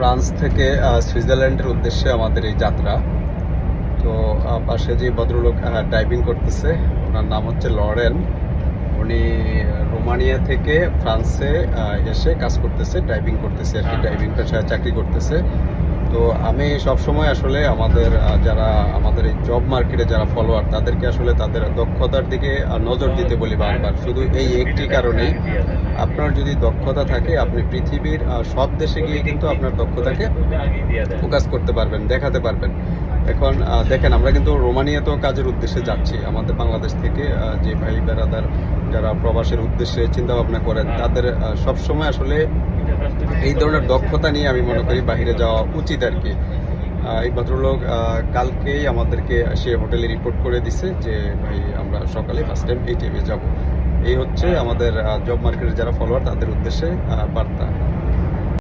France থেকে সুইজারল্যান্ডের উদ্দেশ্যে আমাদের এই যাত্রা। তো পাশে যে ভদ্রলোক ড্রাইভিং করতেছে, ওনার নাম হচ্ছে লরেন। উনি রোমানিয়া থেকে ফ্রান্সে এসে কাজ করতেছে, ড্রাইভিং করতেছে আর কি, ড্রাইভিং পেশায় চাকরি করতেছে। তো আমি সবসময় আসলে যারা আমাদের এই জব মার্কেটে যারা ফলোয়ার, তাদেরকে আসলে তাদের দক্ষতার দিকে নজর দিতে বলি বারবার, শুধু এই একটি কারণেই, আপনার যদি দক্ষতা থাকে আপনি পৃথিবীর সব দেশে গিয়ে কিন্তু আপনার দক্ষতাকে ফোকাস করতে পারবেন, দেখাতে পারবেন। এখন দেখেন, আমরা কিন্তু রোমানিয়াতেও কাজের উদ্দেশ্যে যাচ্ছি। আমাদের বাংলাদেশ থেকে যে ভাই বেড়াদার যারা প্রবাসের উদ্দেশ্যে চিন্তা ভাবনা করেন, তাদের সবসময় আসলে এই ধরনের দক্ষতা নিয়ে আমি মনে করি বাহিরে যাওয়া উচিত আর কি। এই ভদ্রলোক কালকেই আমাদেরকে সে হোটেলে রিপোর্ট করে দিছে যে ভাই আমরা সকালে ফার্স্ট টাইম এই টাইমে যাব। এই হচ্ছে আমাদের জব মার্কেটের যারা ফলোয়ার তাদের উদ্দেশ্যে বার্তা।